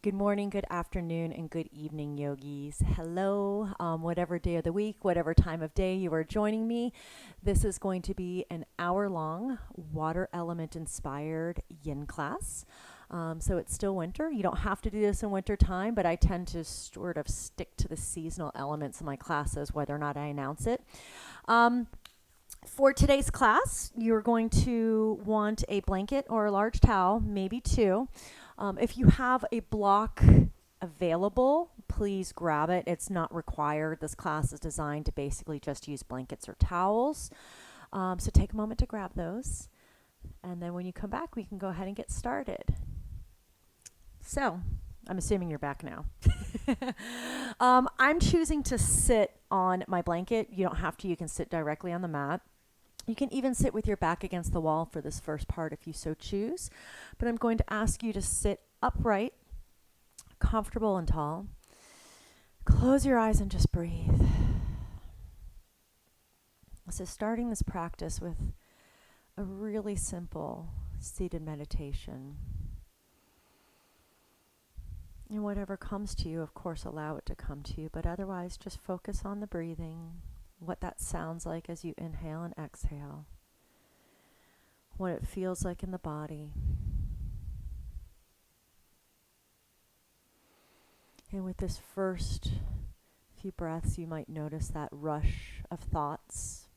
Good morning, good afternoon, and good evening, yogis. Hello, whatever day of the week, whatever time of day you are joining me. This is going to be an hour-long water element inspired yin class. So it's still winter. You don't have to do this in winter time, but I tend to sort of stick to the seasonal elements in my classes, whether or not I announce it. For today's class, you're going to want a blanket or a large towel, maybe two. If you have a block available, please grab it. It's not required. This class is designed to basically just use blankets or towels. So take a moment to grab those. And then when you come back, we can go ahead and get started. So, I'm assuming you're back now. I'm choosing to sit on my blanket. You don't have to. You can sit directly on the mat. You can even sit with your back against the wall for this first part if you so choose. But I'm going to ask you to sit upright, comfortable and tall. Close your eyes and just breathe. So starting this practice with a really simple seated meditation. And whatever comes to you, of course, allow it to come to you. But otherwise, just focus on the breathing. What that sounds like as you inhale and exhale, what it feels like in the body. And with this first few breaths, you might notice that rush of thoughts.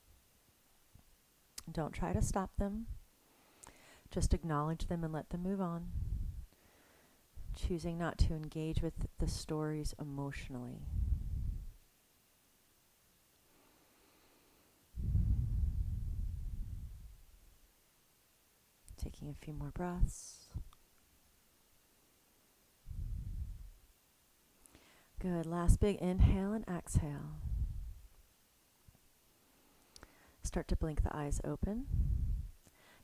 Don't try to stop them. Just acknowledge them and let them move on. Choosing not to engage with the stories emotionally. Taking a few more breaths. Good. Last big inhale and exhale. Start to blink the eyes open.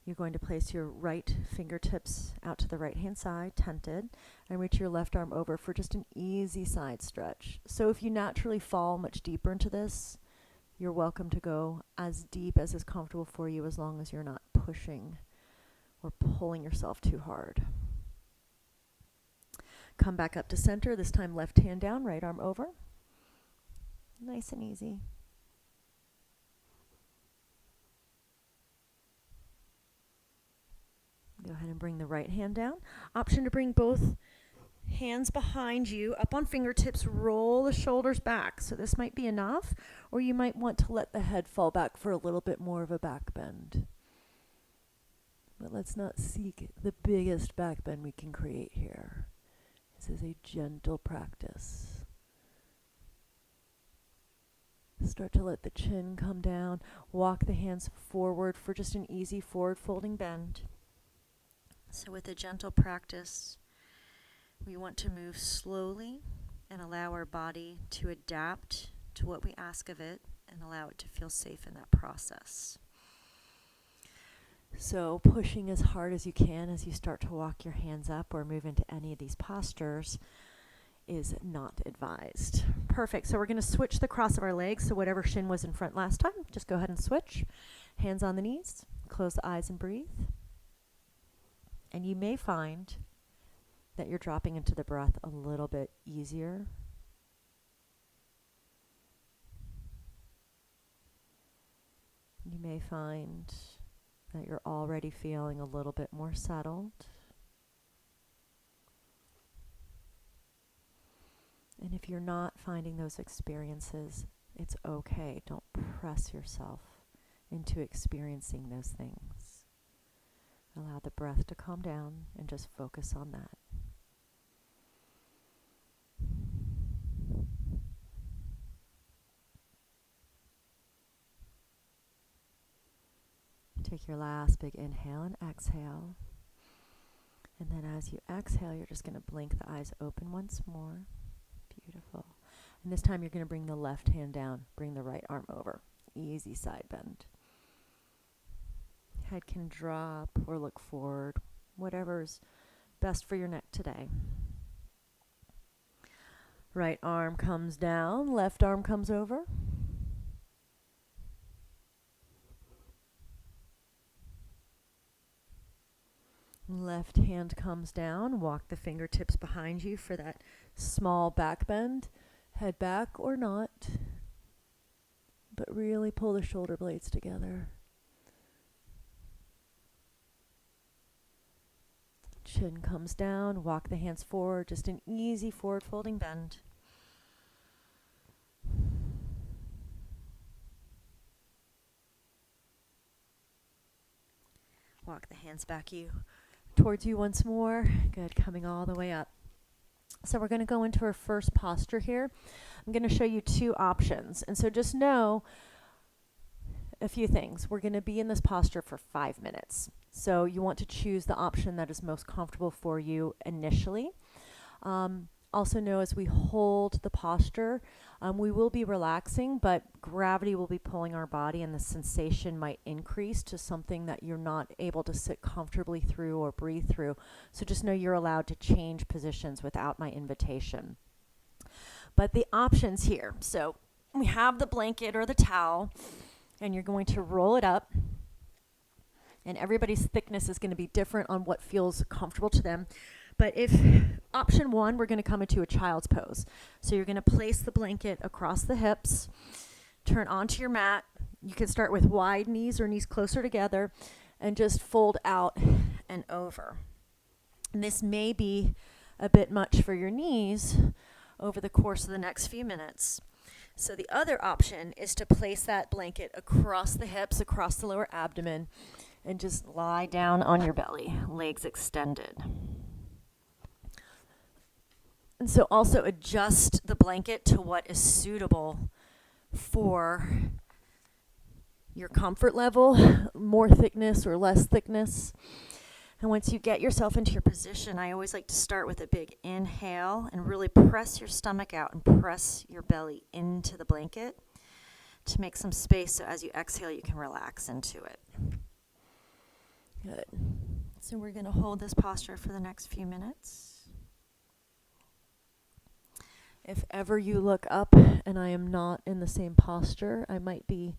You're going to place your right fingertips out to the right-hand side, tented, and reach your left arm over for just an easy side stretch. So if you naturally fall much deeper into this, you're welcome to go as deep as is comfortable for you as long as you're not pushing or pulling yourself too hard. Come back up to center, this time left hand down, right arm over. Nice and easy. Go ahead and bring the right hand down. Option to bring both hands behind you, up on fingertips, roll the shoulders back. So this might be enough, or you might want to let the head fall back for a little bit more of a back bend. But let's not seek the biggest back bend we can create here. This is a gentle practice. Start to let the chin come down. Walk the hands forward for just an easy forward folding bend. So with a gentle practice, we want to move slowly and allow our body to adapt to what we ask of it and allow it to feel safe in that process. So pushing as hard as you can as you start to walk your hands up or move into any of these postures is not advised. Perfect. So we're going to switch the cross of our legs. So whatever shin was in front last time, just go ahead and switch. Hands on the knees. Close the eyes and breathe. And you may find that you're dropping into the breath a little bit easier. You may find that you're already feeling a little bit more settled. And if you're not finding those experiences, it's okay. Don't press yourself into experiencing those things. Allow the breath to calm down and just focus on that. Take your last big inhale and exhale. And then as you exhale, you're just going to blink the eyes open once more. Beautiful. And this time you're going to bring the left hand down. Bring the right arm over. Easy side bend. Head can drop or look forward. Whatever's best for your neck today. Right arm comes down. Left arm comes over. Left hand comes down. Walk the fingertips behind you for that small back bend. Head back or not, but really pull the shoulder blades together. Chin comes down. Walk the hands forward. Just an easy forward folding bend. Walk the hands back towards you once more. Good, coming all the way up. So we're going to go into our first posture here. I'm going to show you two options. And so just know a few things. We're going to be in this posture for 5 minutes. So you want to choose the option that is most comfortable for you initially. Also know as we hold the posture, we will be relaxing, but gravity will be pulling our body and the sensation might increase to something that you're not able to sit comfortably through or breathe through. So just know you're allowed to change positions without my invitation. But the options here, so we have the blanket or the towel, and you're going to roll it up, and everybody's thickness is going to be different on what feels comfortable to them. But if option one, we're going to come into a child's pose. So you're going to place the blanket across the hips, turn onto your mat. You can start with wide knees or knees closer together and just fold out and over. And this may be a bit much for your knees over the course of the next few minutes. So the other option is to place that blanket across the hips, across the lower abdomen, and just lie down on your belly, legs extended. And so also adjust the blanket to what is suitable for your comfort level, more thickness or less thickness. And once you get yourself into your position, I always like to start with a big inhale and really press your stomach out and press your belly into the blanket to make some space so as you exhale, you can relax into it. Good. So we're going to hold this posture for the next few minutes. If ever you look up and I am not in the same posture, I might be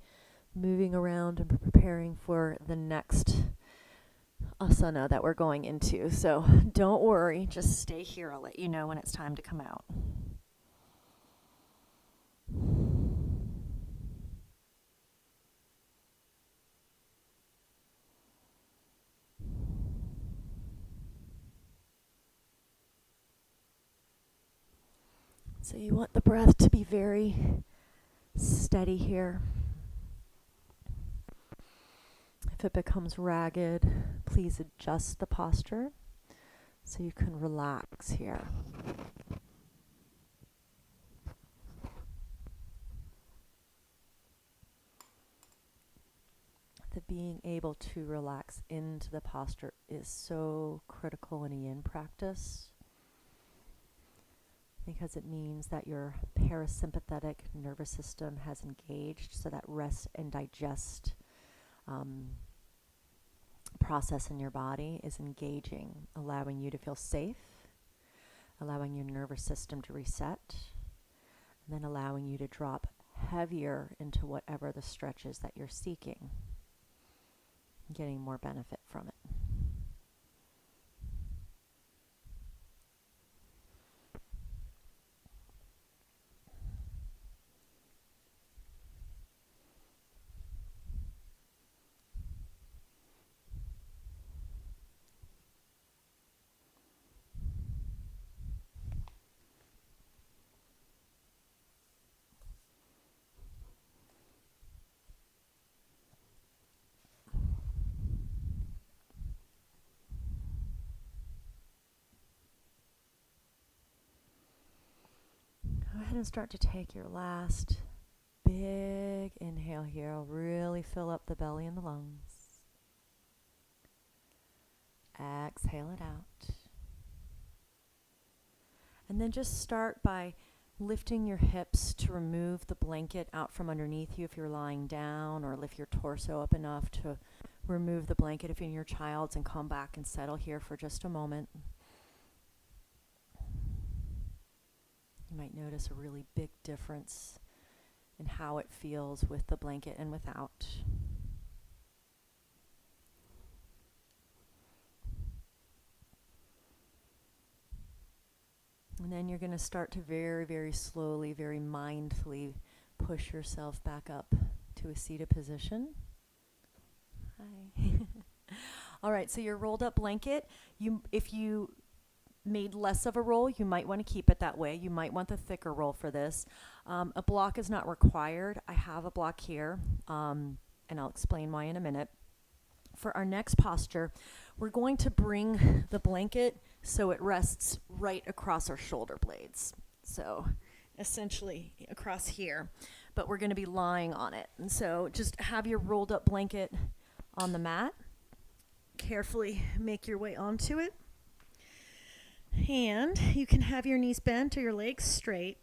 moving around and preparing for the next asana that we're going into. So don't worry, just stay here. I'll let you know when it's time to come out. So you want the breath to be very steady here. If it becomes ragged, please adjust the posture so you can relax here. The being able to relax into the posture is so critical in a yin practice, because it means that your parasympathetic nervous system has engaged, so that rest and digest process in your body is engaging, allowing you to feel safe, allowing your nervous system to reset, and then allowing you to drop heavier into whatever the stretch is that you're seeking, getting more benefit from it. Go ahead and start to take your last big inhale here. I'll really fill up the belly and the lungs. Exhale it out. And then just start by lifting your hips to remove the blanket out from underneath you if you're lying down, or lift your torso up enough to remove the blanket if you're in your child's, and come back and settle here for just a moment. You might notice a really big difference in how it feels with the blanket and without. And then you're going to start to very, very slowly, very mindfully push yourself back up to a seated position. Hi. All right, so your rolled up blanket, if you made less of a roll, you might want to keep it that way. You might want the thicker roll for this. A block is not required. I have a block here, and I'll explain why in a minute. For our next posture, we're going to bring the blanket so it rests right across our shoulder blades. So essentially across here, but we're going to be lying on it. And so just have your rolled up blanket on the mat. Carefully make your way onto it. And you can have your knees bent or your legs straight.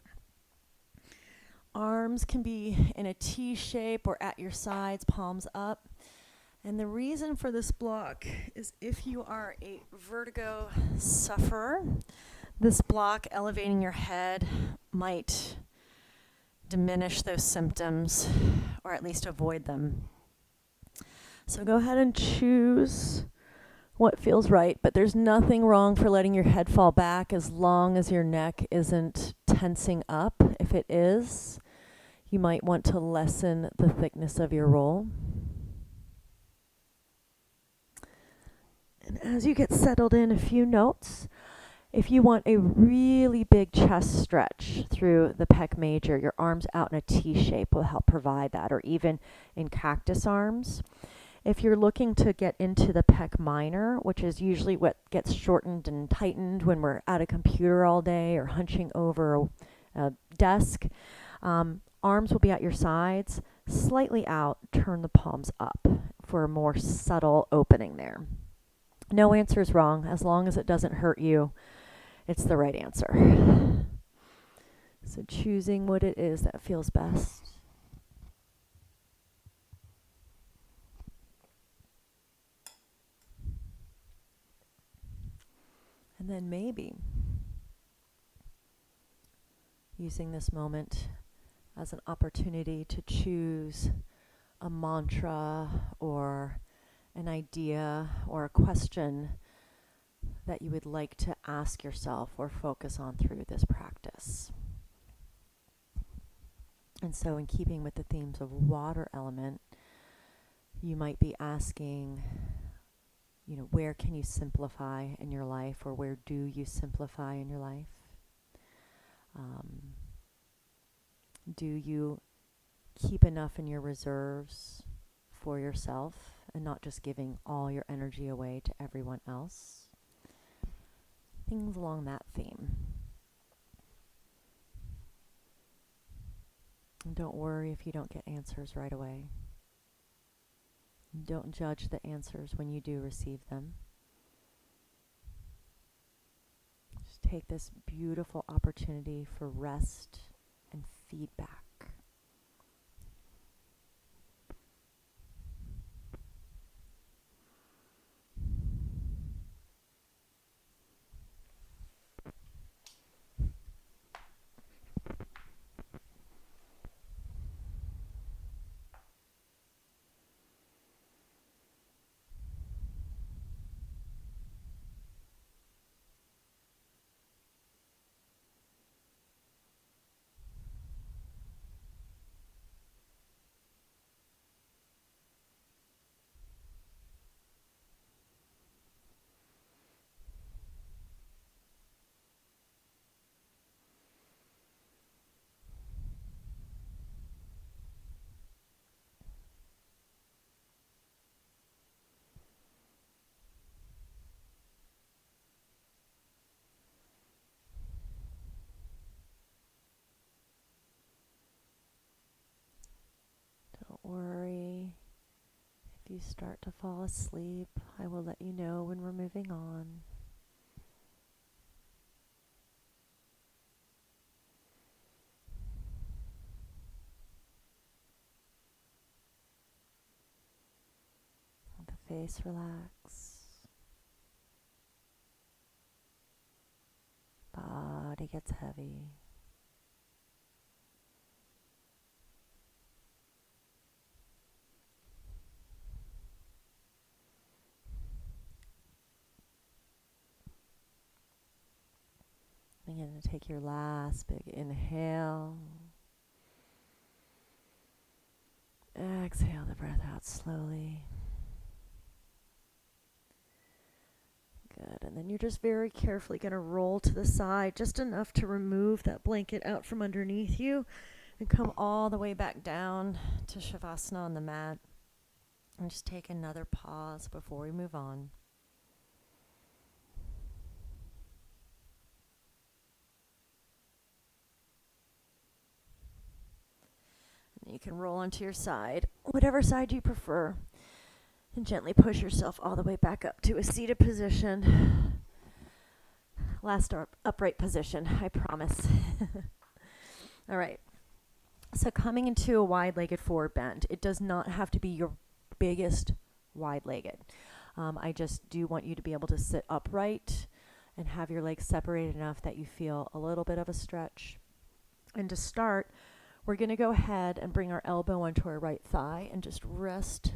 Arms can be in a T shape or at your sides, palms up. And the reason for this block is if you are a vertigo sufferer, this block elevating your head might diminish those symptoms or at least avoid them. So go ahead and choose what feels right, but there's nothing wrong for letting your head fall back as long as your neck isn't tensing up. If it is, you might want to lessen the thickness of your roll. And as you get settled in, a few notes. If you want a really big chest stretch through the pec major, your arms out in a T shape will help provide that, or even in cactus arms. If you're looking to get into the pec minor, which is usually what gets shortened and tightened when we're at a computer all day or hunching over a desk, arms will be at your sides, slightly out, turn the palms up for a more subtle opening there. No answer is wrong. As long as it doesn't hurt you, it's the right answer. So choosing what it is that feels best. And then maybe using this moment as an opportunity to choose a mantra or an idea or a question that you would like to ask yourself or focus on through this practice. And so in keeping with the themes of water element, you might be asking, where can you simplify in your life, or where do you simplify in your life? Do you keep enough in your reserves for yourself and not just giving all your energy away to everyone else? Things along that theme. And don't worry if you don't get answers right away. Don't judge the answers when you do receive them. Just take this beautiful opportunity for rest and feedback. Don't worry. If you start to fall asleep, I will let you know when we're moving on. Let the face relax. Body gets heavy. You're going to take your last big inhale. Exhale the breath out slowly. Good. And then you're just very carefully going to roll to the side, just enough to remove that blanket out from underneath you and come all the way back down to Shavasana on the mat. And just take another pause before we move on. And you can roll onto your side, whatever side you prefer, and gently push yourself all the way back up to a seated position. Last upright position, I promise. All right. So coming into a wide-legged forward bend, it does not have to be your biggest wide-legged. I just do want you to be able to sit upright and have your legs separated enough that you feel a little bit of a stretch. And to start, we're going to go ahead and bring our elbow onto our right thigh and just rest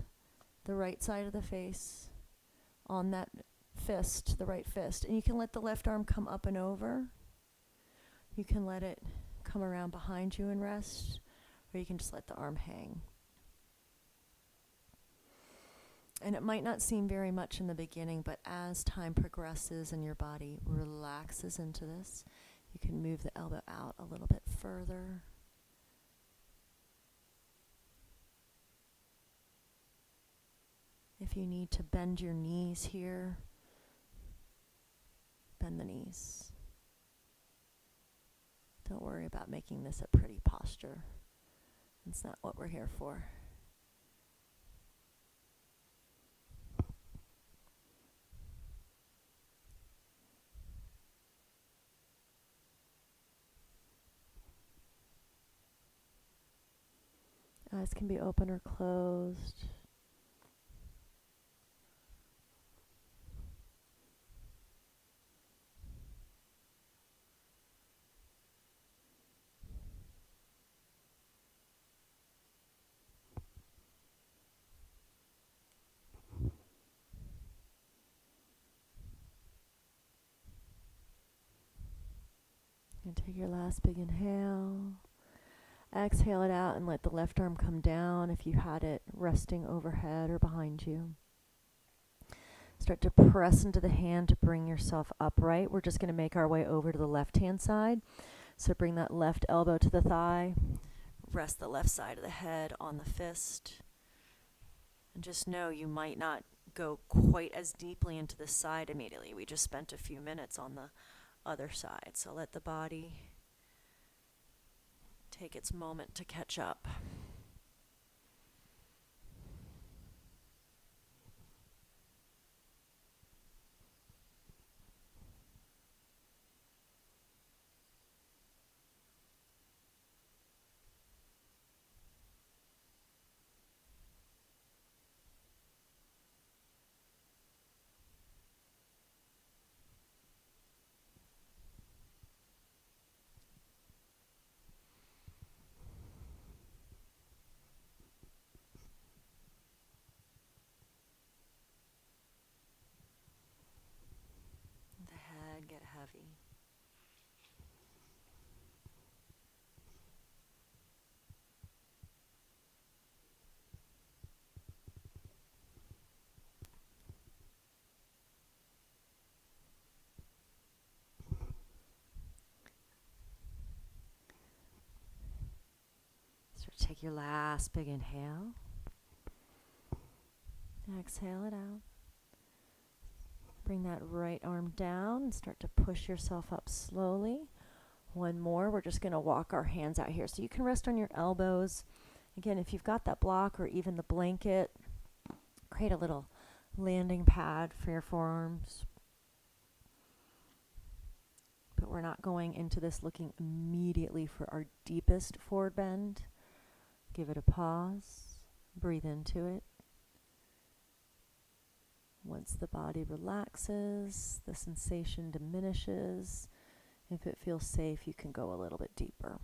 the right side of the face on that fist, the right fist. And you can let the left arm come up and over. You can let it come around behind you and rest, or you can just let the arm hang. And it might not seem very much in the beginning, but as time progresses and your body relaxes into this, you can move the elbow out a little bit further. If you need to bend your knees here, bend the knees. Don't worry about making this a pretty posture. It's not what we're here for. Eyes can be open or closed. And take your last big inhale. Exhale it out and let the left arm come down if you had it resting overhead or behind you. Start to press into the hand to bring yourself upright. We're just going to make our way over to the left-hand side. So bring that left elbow to the thigh. Rest the left side of the head on the fist. And just know you might not go quite as deeply into the side immediately. We just spent a few minutes on the other side. So let the body take its moment to catch up. The head get heavy. So take your last big inhale. Exhale it out. Bring that right arm down and start to push yourself up slowly. One more. We're just going to walk our hands out here. So you can rest on your elbows. Again, if you've got that block or even the blanket, create a little landing pad for your forearms. But we're not going into this looking immediately for our deepest forward bend. Give it a pause. Breathe into it. Once the body relaxes, the sensation diminishes. If it feels safe, you can go a little bit deeper.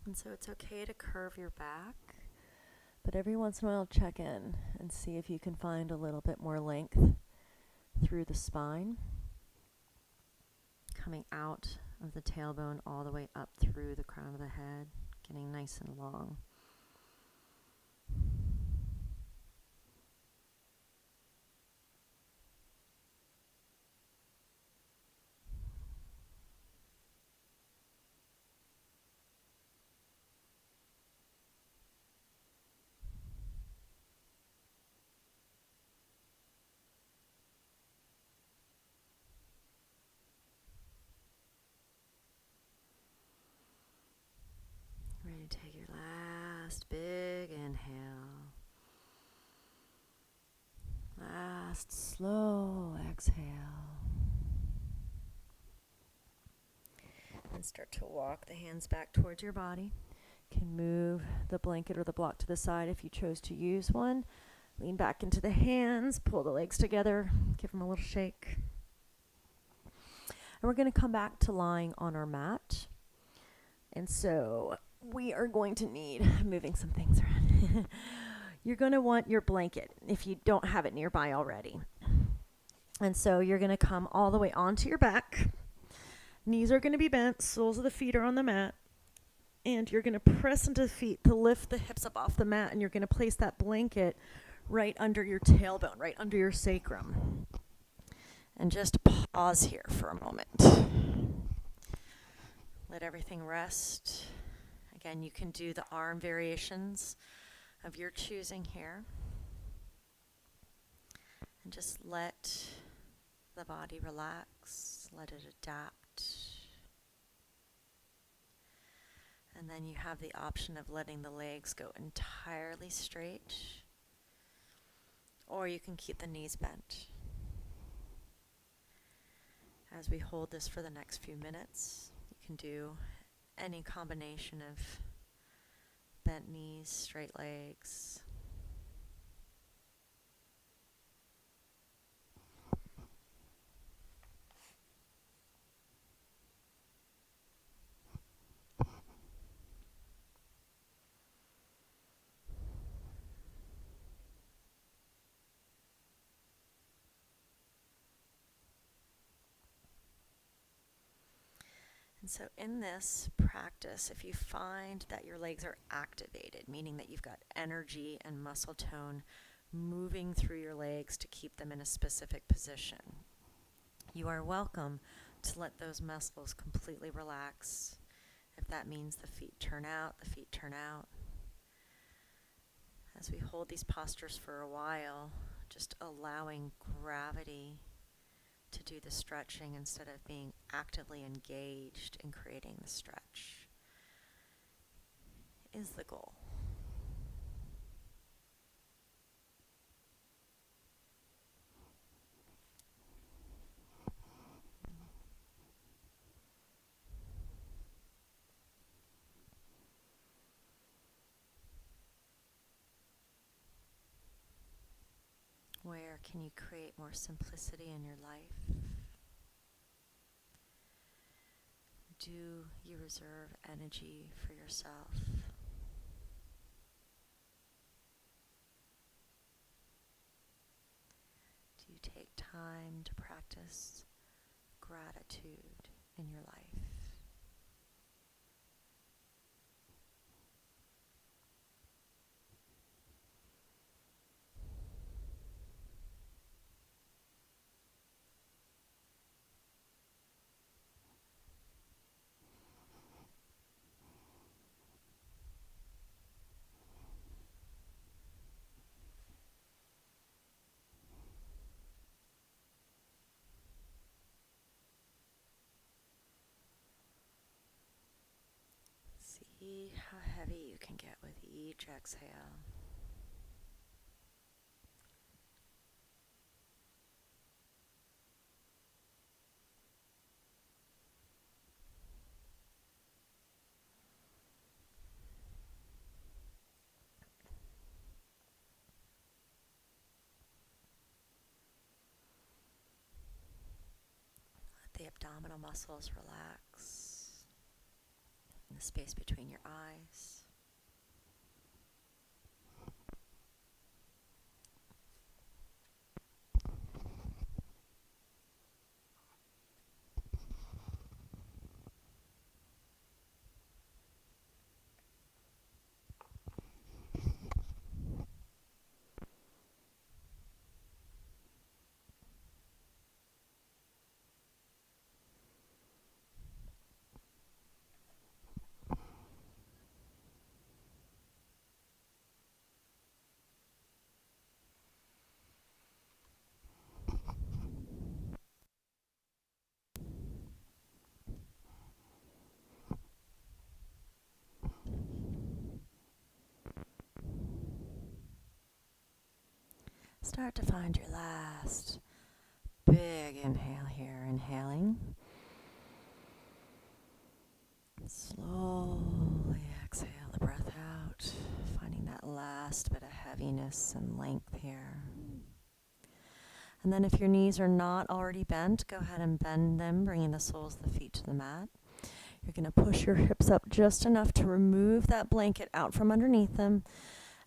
And so it's okay to curve your back, but every once in a while check in and see if you can find a little bit more length through the spine, coming out of the tailbone all the way up through the crown of the head, getting nice and long. Ready to take your last big inhale. Last slow exhale. And start to walk the hands back towards your body. You can move the blanket or the block to the side if you chose to use one. Lean back into the hands, pull the legs together, give them a little shake. And we're going to come back to lying on our mat. And so we are going to need, moving some things around. You're going to want your blanket if you don't have it nearby already. And so you're going to come all the way onto your back. Knees are going to be bent, soles of the feet are on the mat. And you're going to press into the feet to lift the hips up off the mat. And you're going to place that blanket right under your tailbone, right under your sacrum. And just pause here for a moment. Let everything rest. Again, you can do the arm variations of your choosing here. And just let the body relax, let it adapt. And then you have the option of letting the legs go entirely straight, or you can keep the knees bent. As we hold this for the next few minutes, you can do any combination of bent knees, straight legs. And so in this practice, if you find that your legs are activated, meaning that you've got energy and muscle tone moving through your legs to keep them in a specific position, you are welcome to let those muscles completely relax. If that means the feet turn out, the feet turn out. As we hold these postures for a while, just allowing gravity to do the stretching instead of being actively engaged in creating the stretch is the goal. Where can you create more simplicity in your life? Do you reserve energy for yourself? Do you take time to practice gratitude in your life? See how heavy you can get with each exhale. Let the abdominal muscles relax. the space between your eyes. Start to find your last big inhale here. Inhaling. Slowly exhale the breath out, finding that last bit of heaviness and length here. And then if your knees are not already bent, go ahead and bend them, bringing the soles of the feet to the mat. You're going to push your hips up just enough to remove that blanket out from underneath them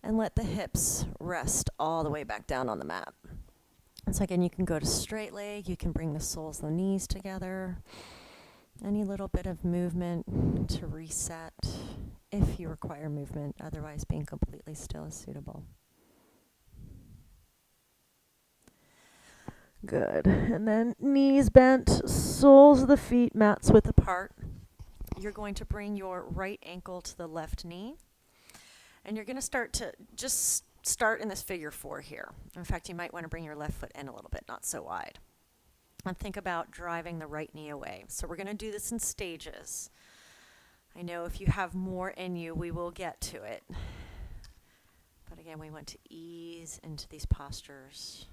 and let the hips rest all the way back down on the mat. And so again, you can go to straight leg, you can bring the soles of the knees together. Any little bit of movement to reset if you require movement, otherwise being completely still is suitable. Good. And then knees bent, soles of the feet mats width apart. You're going to bring your right ankle to the left knee. And you're going to start in this figure 4 here. In fact, you might want to bring your left foot in a little bit, not so wide. And think about driving the right knee away. So we're going to do this in stages. I know if you have more in you, we will get to it. But again, we want to ease into these postures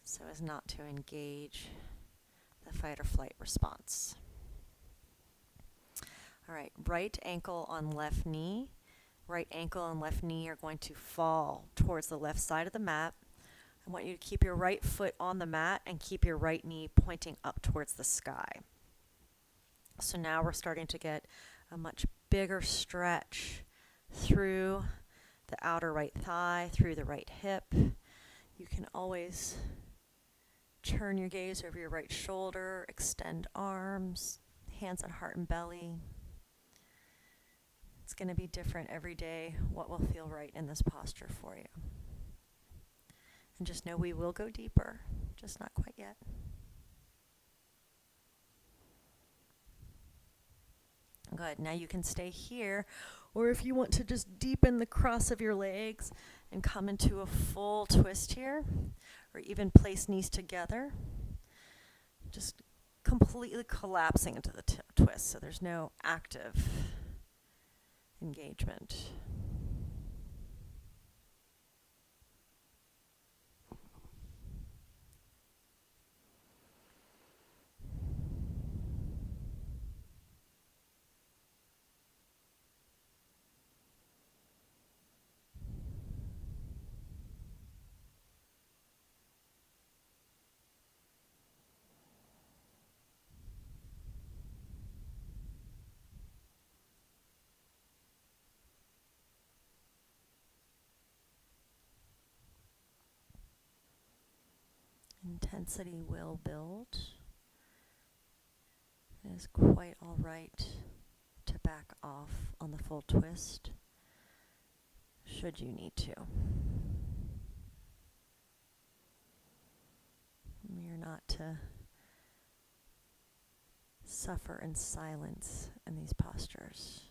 so as not to engage the fight or flight response. All right, right ankle on left knee. Right ankle and left knee are going to fall towards the left side of the mat. I want you to keep your right foot on the mat and keep your right knee pointing up towards the sky. So now we're starting to get a much bigger stretch through the outer right thigh, through the right hip. You can always turn your gaze over your right shoulder, extend arms, hands on heart and belly. It's going to be different every day what will feel right in this posture for you. And just know we will go deeper, just not quite yet. Good. Now you can stay here, or if you want to just deepen the cross of your legs and come into a full twist here, or even place knees together, just completely collapsing into the twist, so there's no active engagement. Intensity will build. It is quite all right to back off on the full twist, should you need to. You're not to suffer in silence in these postures.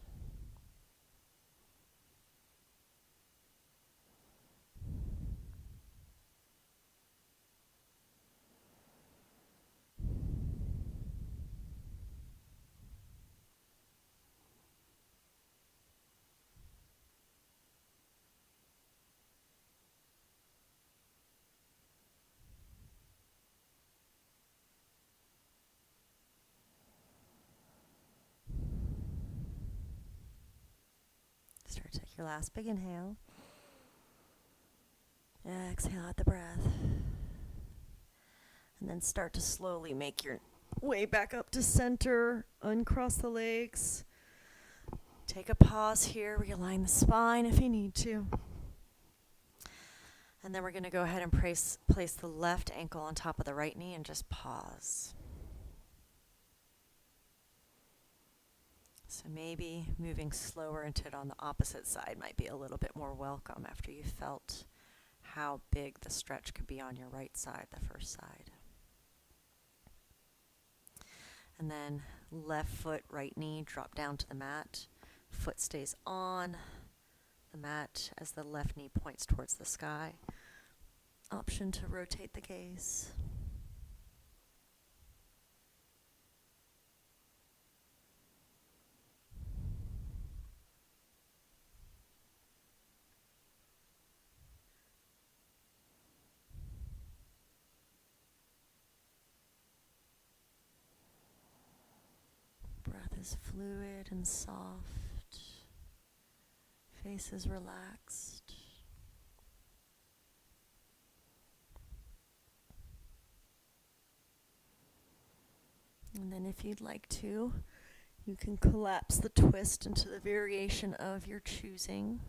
Start to take your last big inhale. Exhale out the breath. And then start to slowly make your way back up to center. Uncross the legs. Take a pause here. Realign the spine if you need to. And then we're going to go ahead and place the left ankle on top of the right knee and just pause. So maybe moving slower into it on the opposite side might be a little bit more welcome after you felt how big the stretch could be on your right side, the first side. And then left foot, right knee, drop down to the mat. Foot stays on the mat as the left knee points towards the sky. Option to rotate the gaze. Breath is fluid and soft. Face is relaxed. And then if you'd like to, you can collapse the twist into the variation of your choosing.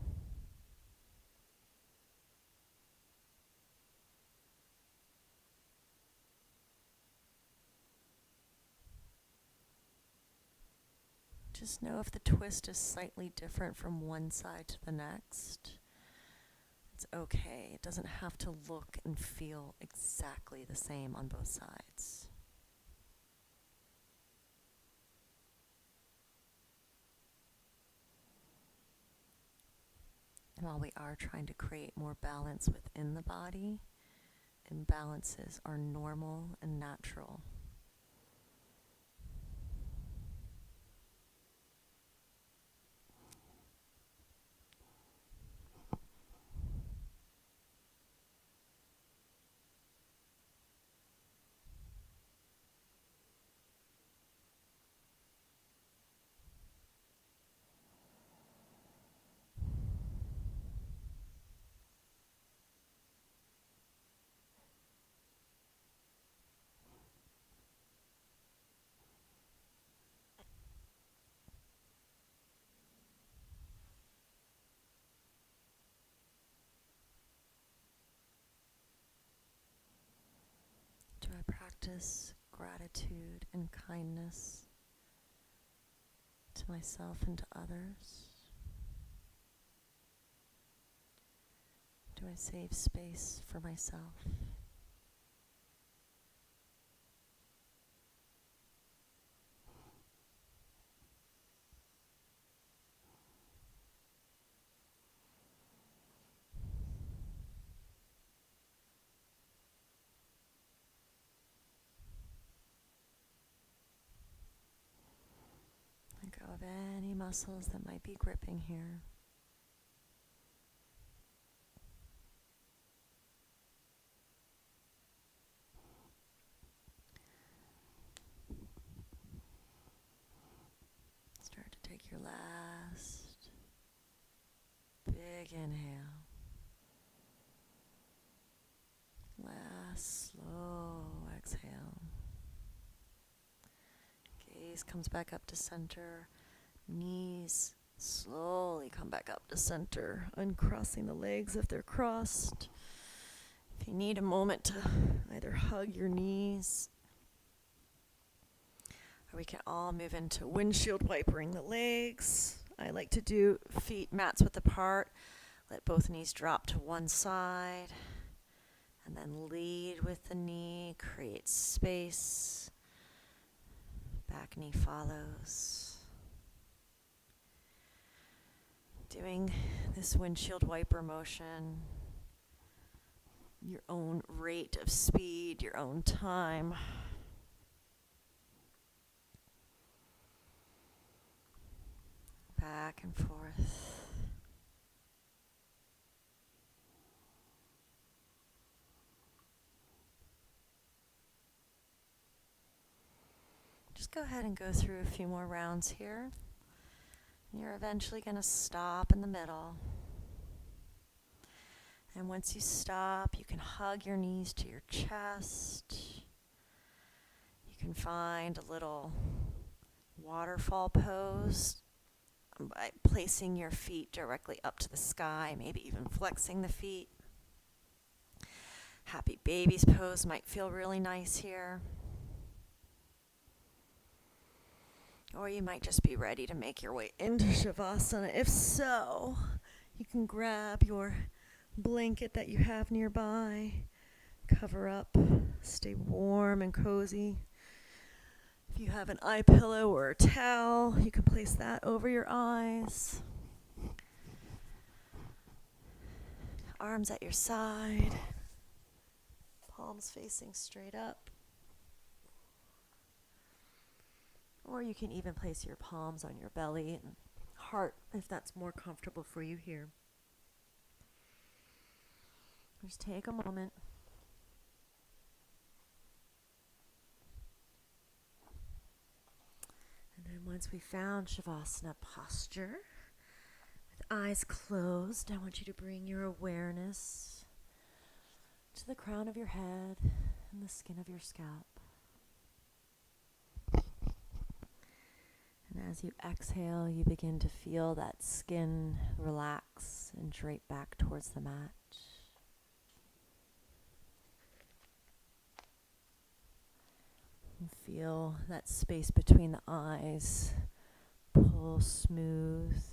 Just know if the twist is slightly different from one side to the next, it's okay. It doesn't have to look and feel exactly the same on both sides. And while we are trying to create more balance within the body, imbalances are normal and natural. Do I practice gratitude and kindness to myself and to others? Do I save space for myself? Let go of any muscles that might be gripping here. Start to take your last big inhale. Last slow exhale. Gaze comes back up to center. Knees slowly come back up to center, uncrossing the legs if they're crossed. If you need a moment to either hug your knees, or we can all move into windshield wipering the legs. I like to do feet mats width apart. Let both knees drop to one side. And then lead with the knee, create space. Back knee follows. Doing this windshield wiper motion, your own rate of speed, your own time. Back and forth. Just go ahead and go through a few more rounds here. You're eventually going to stop in the middle. And once you stop, you can hug your knees to your chest. You can find a little waterfall pose by placing your feet directly up to the sky, maybe even flexing the feet. Happy baby's pose might feel really nice here. Or you might just be ready to make your way into Shavasana. If so, you can grab your blanket that you have nearby, cover up, stay warm and cozy. If you have an eye pillow or a towel, you can place that over your eyes. Arms at your side, palms facing straight up. Or you can even place your palms on your belly and heart if that's more comfortable for you here. Just take a moment. And then once we found Shavasana posture, with eyes closed, I want you to bring your awareness to the crown of your head and the skin of your scalp. And as you exhale, you begin to feel that skin relax and drape back towards the mat. And feel that space between the eyes pull smooth,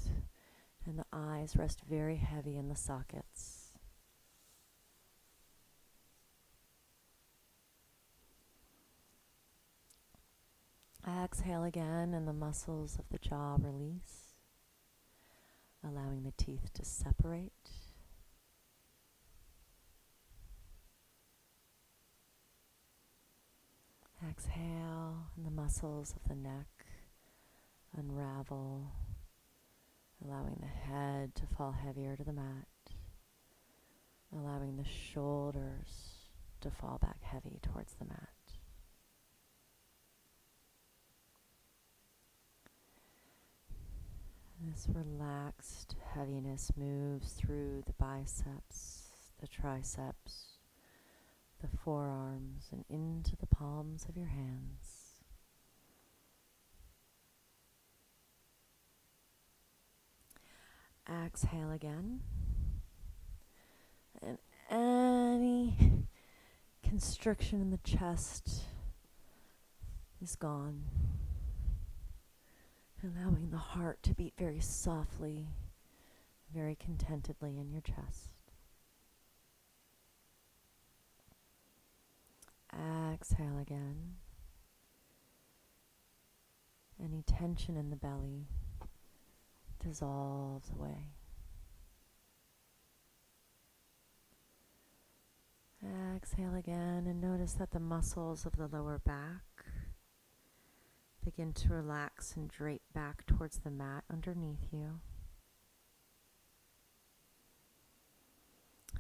and the eyes rest very heavy in the sockets. Exhale again, and the muscles of the jaw release, allowing the teeth to separate. Exhale, and the muscles of the neck unravel, allowing the head to fall heavier to the mat, allowing the shoulders to fall back heavy towards the mat. This relaxed heaviness moves through the biceps, the triceps, the forearms, and into the palms of your hands. Exhale again. And any constriction in the chest is gone, allowing the heart to beat very softly, very contentedly in your chest. Exhale again. Any tension in the belly dissolves away. Exhale again, and notice that the muscles of the lower back begin to relax and drape back towards the mat underneath you.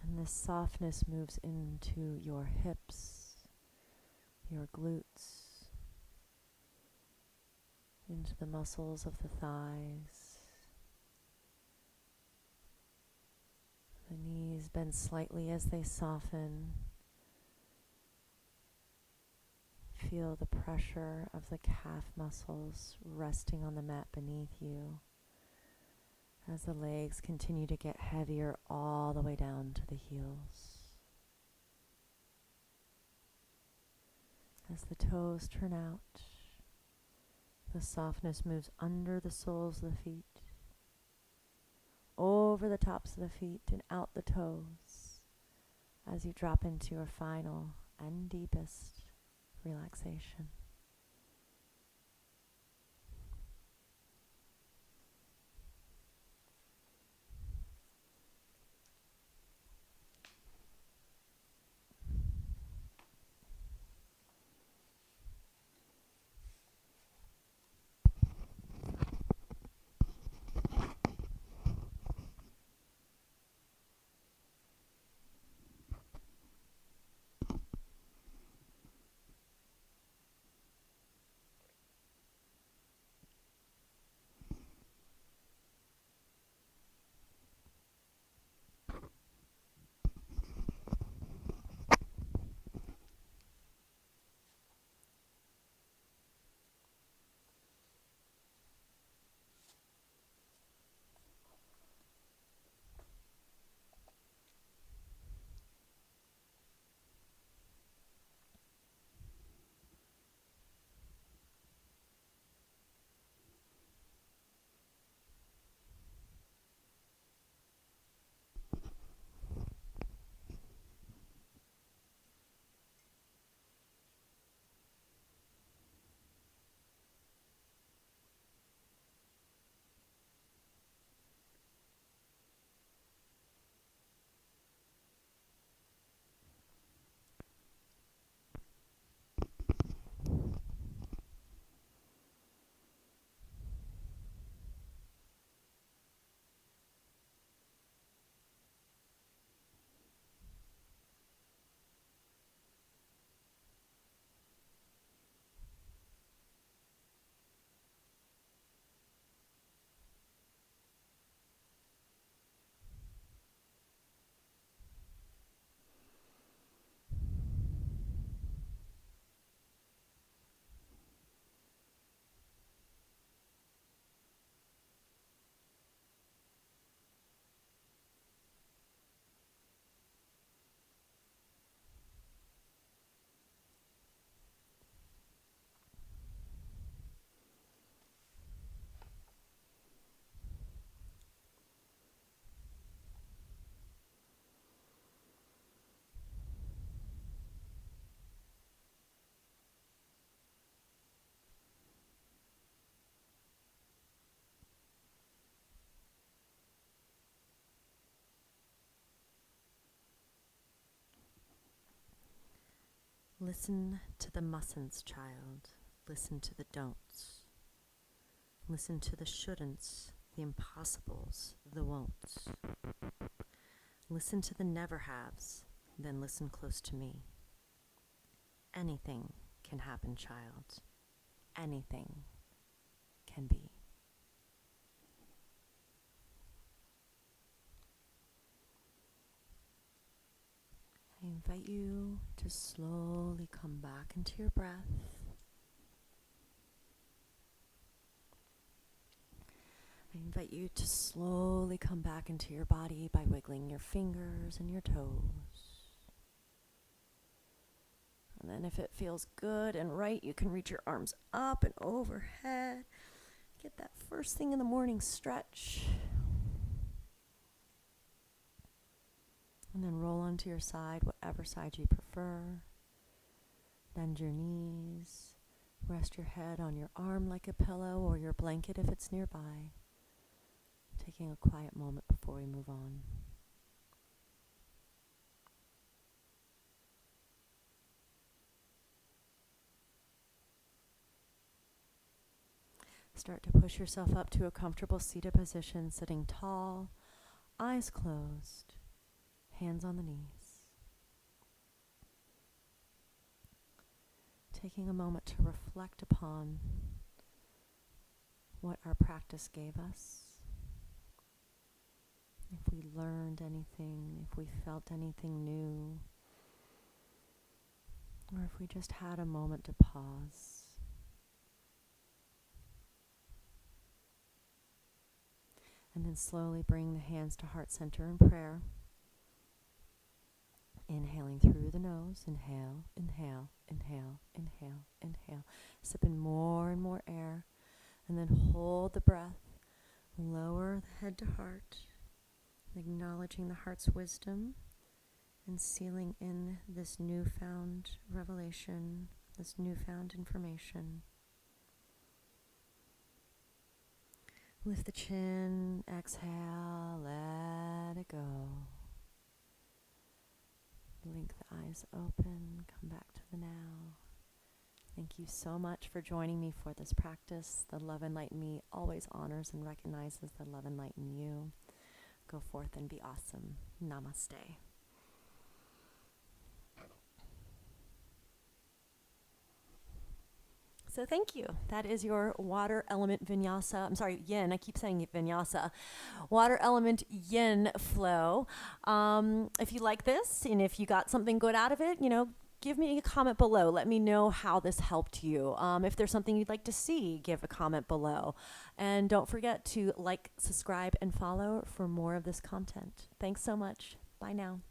And this softness moves into your hips, your glutes, into the muscles of the thighs. The knees bend slightly as they soften. Feel the pressure of the calf muscles resting on the mat beneath you as the legs continue to get heavier all the way down to the heels. As the toes turn out, the softness moves under the soles of the feet, over the tops of the feet and out the toes as you drop into your final and deepest relaxation. Listen to the mustn'ts, child. Listen to the don'ts. Listen to the shouldn'ts, the impossibles, the won'ts. Listen to the never haves, then listen close to me. Anything can happen, child. Anything can be. I invite you to slowly come back into your breath. I invite you to slowly come back into your body by wiggling your fingers and your toes. And then if it feels good and right, you can reach your arms up and overhead. Get that first thing in the morning stretch. And then roll onto your side, whatever side you prefer. Bend your knees. Rest your head on your arm like a pillow or your blanket if it's nearby. Taking a quiet moment before we move on. Start to push yourself up to a comfortable seated position, sitting tall, eyes closed, hands on the knees. Taking a moment to reflect upon what our practice gave us. If we learned anything, if we felt anything new, or if we just had a moment to pause. And then slowly bring the hands to heart center in prayer. Inhaling through the nose. Inhale, inhale, inhale, inhale, inhale. Sip in more and more air. And then hold the breath. Lower the head to heart. Acknowledging the heart's wisdom. And sealing in this newfound revelation, this newfound information. Lift the chin, exhale, let it go. Blink the eyes open, come back to the now. Thank you so much for joining me for this practice. The Love and Light in Me always honors and recognizes the love and light in you. Go forth and be awesome. Namaste. So thank you. That is your water element vinyasa. I'm sorry, yin. I keep saying vinyasa. Water element yin flow. If you like this and if you got something good out of it, give me a comment below. Let me know how this helped you. If there's something you'd like to see, give a comment below. And don't forget to like, subscribe, and follow for more of this content. Thanks so much. Bye now.